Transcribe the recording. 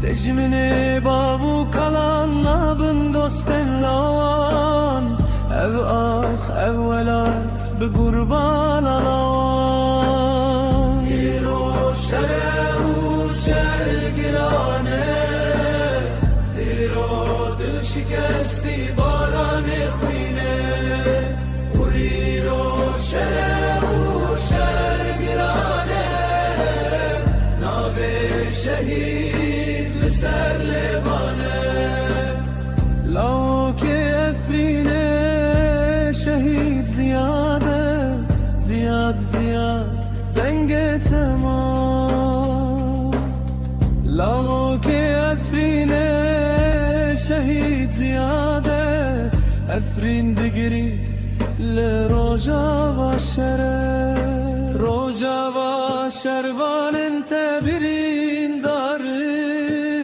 دجمني بابو كلان نابن دوستن لوان او اخ او ولات بقربان لوان هيرو شره و شهر گرانه هيرو دل شکستی باران خوینه هيرو شره و شهر گرانه ناوه شهید لسر لبانه لو که افرینه شهید زیاده زیاد زیاد دنگ تمام لو که افرینه شهید زیاده افرین دگری لروجا و شره روجا و شروان انت بری